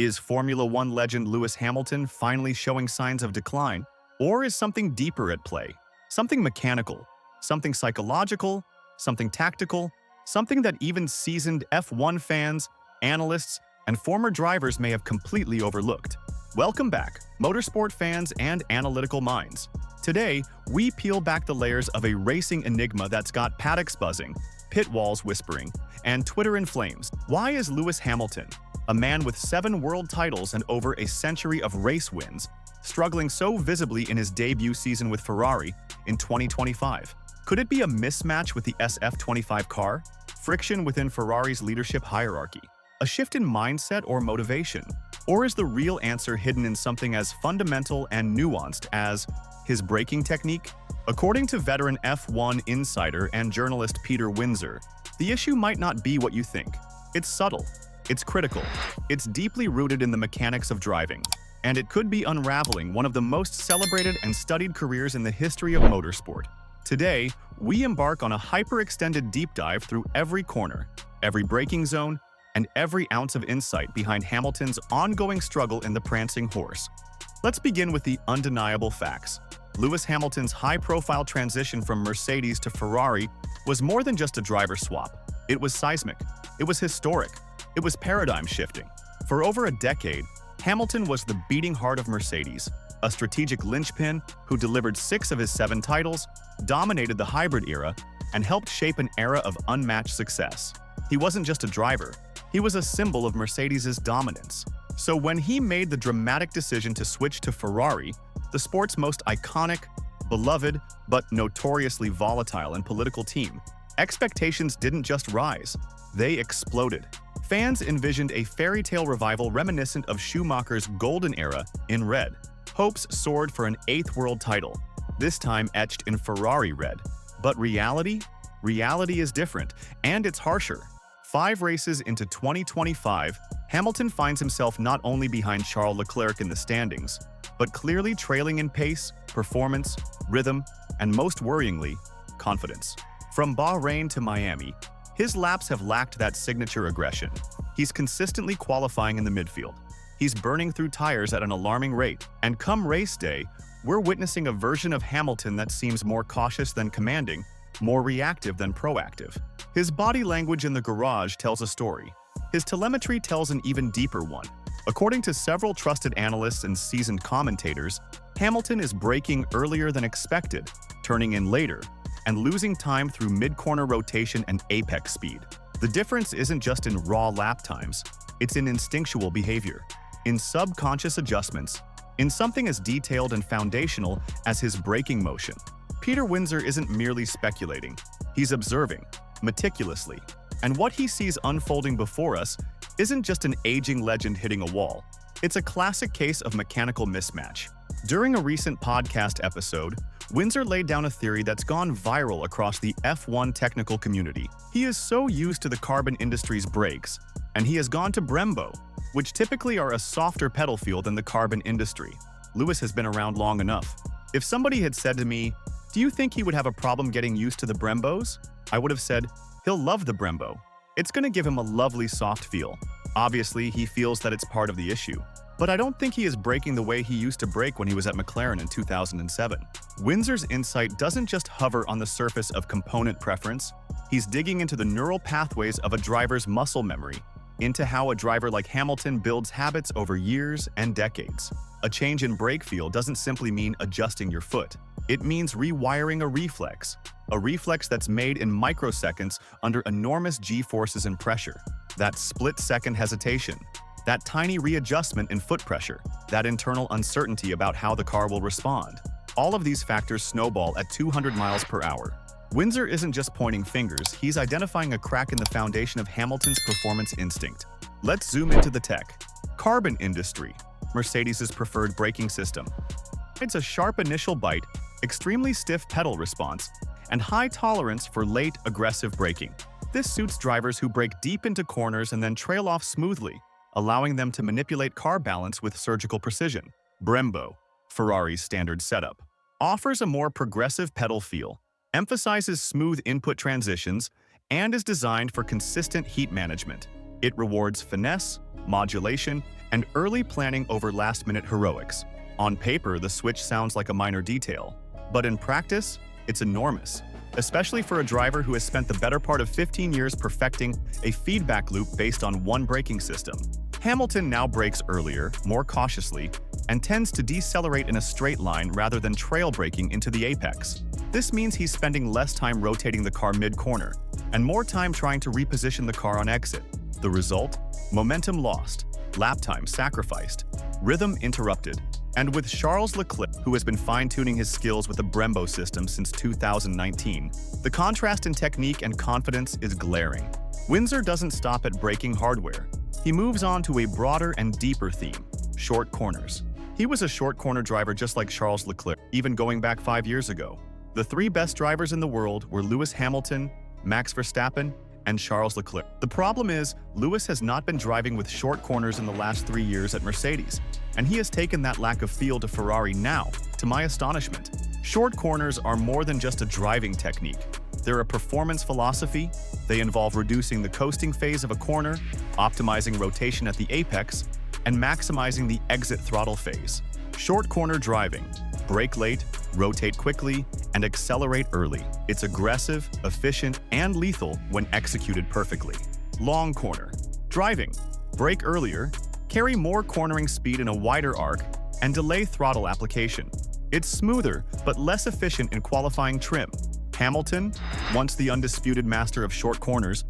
Is Formula One legend Lewis Hamilton finally showing signs of decline? Or is something deeper at play? Something mechanical, something psychological, something tactical, something that even seasoned F1 fans, analysts, and former drivers may have completely overlooked. Welcome back, motorsport fans and analytical minds. Today, we peel back the layers of a racing enigma that's got paddocks buzzing, pit walls whispering, and Twitter in flames. Why is Lewis Hamilton, a man with 7 world titles and over a century of race wins, struggling so visibly in his debut season with Ferrari in 2025? Could it be a mismatch with the SF25 car? Friction within Ferrari's leadership hierarchy? A shift in mindset or motivation? Or is the real answer hidden in something as fundamental and nuanced as his braking technique? According to veteran F1 insider and journalist Peter Windsor, the issue might not be what you think. It's subtle, it's critical, it's deeply rooted in the mechanics of driving, and it could be unraveling one of the most celebrated and studied careers in the history of motorsport. Today, we embark on a hyper-extended deep dive through every corner, every braking zone, and every ounce of insight behind Hamilton's ongoing struggle in the prancing horse. Let's begin with the undeniable facts. Lewis Hamilton's high-profile transition from Mercedes to Ferrari was more than just a driver swap. It was seismic. It was historic. It was paradigm-shifting. For over a decade, Hamilton was the beating heart of Mercedes, a strategic linchpin who delivered 6 of his 7 titles, dominated the hybrid era, and helped shape an era of unmatched success. He wasn't just a driver. He was a symbol of Mercedes' dominance. So when he made the dramatic decision to switch to Ferrari, the sport's most iconic, beloved, but notoriously volatile and political team, expectations didn't just rise, they exploded. Fans envisioned a fairy tale revival reminiscent of Schumacher's golden era in red. Hopes soared for an 8th world title, this time etched in Ferrari red. But reality? Reality is different, and it's harsher. 5 races into 2025, Hamilton finds himself not only behind Charles Leclerc in the standings, but clearly trailing in pace, performance, rhythm, and most worryingly, confidence. From Bahrain to Miami, his laps have lacked that signature aggression. He's consistently qualifying in the midfield. He's burning through tires at an alarming rate, and come race day, we're witnessing a version of Hamilton that seems more cautious than commanding, more reactive than proactive. His body language in the garage tells a story. His telemetry tells an even deeper one. According to several trusted analysts and seasoned commentators, Hamilton is braking earlier than expected, turning in later, and losing time through mid-corner rotation and apex speed. The difference isn't just in raw lap times, it's in instinctual behavior, in subconscious adjustments, in something as detailed and foundational as his braking motion. Peter Windsor isn't merely speculating, he's observing, meticulously. And what he sees unfolding before us isn't just an aging legend hitting a wall. It's a classic case of mechanical mismatch. During a recent podcast episode, Windsor laid down a theory that's gone viral across the F1 technical community. He is so used to the carbon industry's brakes, and he has gone to Brembo, which typically are a softer pedal feel than the carbon industry. Lewis has been around long enough. If somebody had said to me, "Do you think he would have a problem getting used to the Brembos?" I would have said, he'll love the Brembo. It's going to give him a lovely soft feel. Obviously, he feels that it's part of the issue. But I don't think he is braking the way he used to brake when he was at McLaren in 2007. Windsor's insight doesn't just hover on the surface of component preference. He's digging into the neural pathways of a driver's muscle memory, into how a driver like Hamilton builds habits over years and decades. A change in brake feel doesn't simply mean adjusting your foot. It means rewiring a reflex that's made in microseconds under enormous G-forces and pressure. That split-second hesitation, that tiny readjustment in foot pressure, that internal uncertainty about how the car will respond. All of these factors snowball at 200 miles per hour. Windsor isn't just pointing fingers, he's identifying a crack in the foundation of Hamilton's performance instinct. Let's zoom into the tech. Carbon industry, Mercedes' preferred braking system. It's a sharp initial bite, extremely stiff pedal response, and high tolerance for late, aggressive braking. This suits drivers who brake deep into corners and then trail off smoothly, allowing them to manipulate car balance with surgical precision. Brembo, Ferrari's standard setup, offers a more progressive pedal feel, emphasizes smooth input transitions, and is designed for consistent heat management. It rewards finesse, modulation, and early planning over last-minute heroics. On paper, the switch sounds like a minor detail, but in practice, it's enormous, especially for a driver who has spent the better part of 15 years perfecting a feedback loop based on one braking system. Hamilton now brakes earlier, more cautiously, and tends to decelerate in a straight line rather than trail braking into the apex. This means he's spending less time rotating the car mid-corner, and more time trying to reposition the car on exit. The result? Momentum lost, lap time sacrificed, rhythm interrupted. And with Charles Leclerc, who has been fine-tuning his skills with the Brembo system since 2019, the contrast in technique and confidence is glaring. Windsor doesn't stop at braking hardware. He moves on to a broader and deeper theme: short corners. He was a short corner driver just like Charles Leclerc, even going back 5 years ago. The three best drivers in the world were Lewis Hamilton, Max Verstappen, and Charles Leclerc. The problem is, Lewis has not been driving with short corners in the last 3 years at Mercedes, and he has taken that lack of feel to Ferrari now, to my astonishment. Short corners are more than just a driving technique. They're a performance philosophy. They involve reducing the coasting phase of a corner, optimizing rotation at the apex, and maximizing the exit throttle phase. Short corner driving: brake late, rotate quickly, and accelerate early. It's aggressive, efficient, and lethal when executed perfectly. Long corner driving: brake earlier, carry more cornering speed in a wider arc, and delay throttle application. It's smoother, but less efficient in qualifying trim. Hamilton, once the undisputed master of short corners,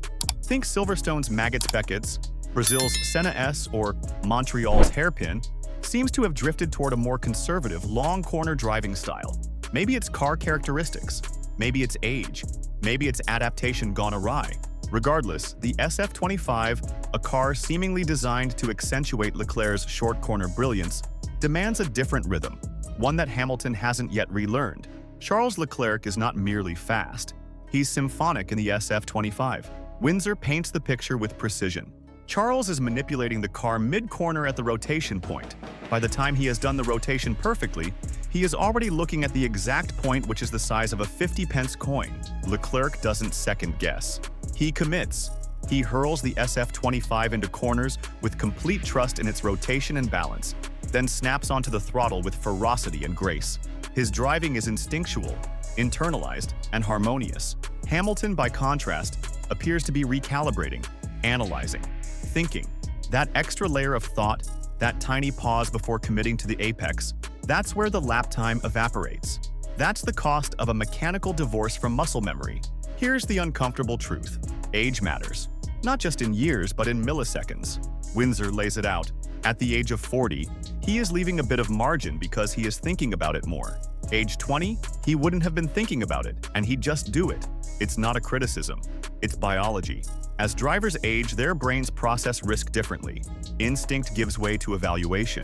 think Silverstone's Maggots Beckett's, Brazil's Senna S, or Montreal's Hairpin, seems to have drifted toward a more conservative, long corner driving style. Maybe it's car characteristics, maybe it's age, maybe it's adaptation gone awry. Regardless, the SF25, a car seemingly designed to accentuate Leclerc's short corner brilliance, demands a different rhythm, one that Hamilton hasn't yet relearned. Charles Leclerc is not merely fast, he's symphonic in the SF25. Windsor paints the picture with precision. Charles is manipulating the car mid-corner at the rotation point. By the time he has done the rotation perfectly, he is already looking at the exact point, which is the size of a 50-pence coin. Leclerc doesn't second-guess. He commits. He hurls the SF25 into corners with complete trust in its rotation and balance, then snaps onto the throttle with ferocity and grace. His driving is instinctual, internalized, and harmonious. Hamilton, by contrast, appears to be recalibrating, analyzing, thinking. That extra layer of thought, that tiny pause before committing to the apex, that's where the lap time evaporates. That's the cost of a mechanical divorce from muscle memory. Here's the uncomfortable truth: age matters. Not just in years, but in milliseconds. Windsor lays it out. At the age of 40, he is leaving a bit of margin because he is thinking about it more. Age 20, he wouldn't have been thinking about it, and he'd just do it. It's not a criticism. It's biology. As drivers age, their brains process risk differently. Instinct gives way to evaluation.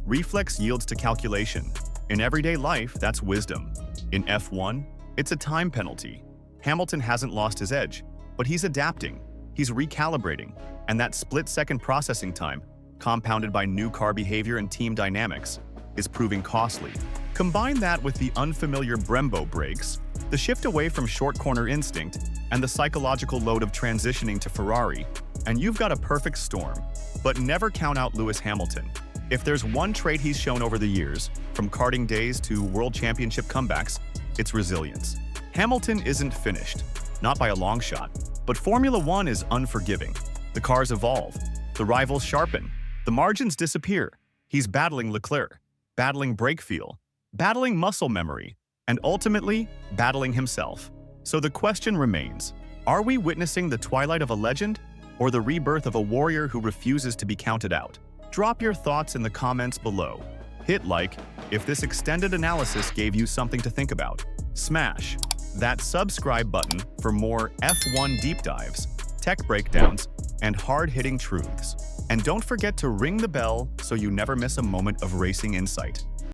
Reflex yields to calculation. In everyday life, that's wisdom. In F1, it's a time penalty. Hamilton hasn't lost his edge, but he's adapting. He's recalibrating, and that split-second processing time, compounded by new car behavior and team dynamics, is proving costly. Combine that with the unfamiliar Brembo brakes, the shift away from short corner instinct, and the psychological load of transitioning to Ferrari, and you've got a perfect storm. But never count out Lewis Hamilton. If there's one trait he's shown over the years, from karting days to World Championship comebacks, it's resilience. Hamilton isn't finished, not by a long shot, but Formula One is unforgiving. The cars evolve, the rivals sharpen, the margins disappear. He's battling Leclerc, battling brake feel, battling muscle memory, and ultimately, battling himself. So the question remains, are we witnessing the twilight of a legend, or the rebirth of a warrior who refuses to be counted out? Drop your thoughts in the comments below. Hit like if this extended analysis gave you something to think about. Smash that subscribe button for more F1 deep dives, tech breakdowns, and hard-hitting truths. And don't forget to ring the bell so you never miss a moment of racing insight.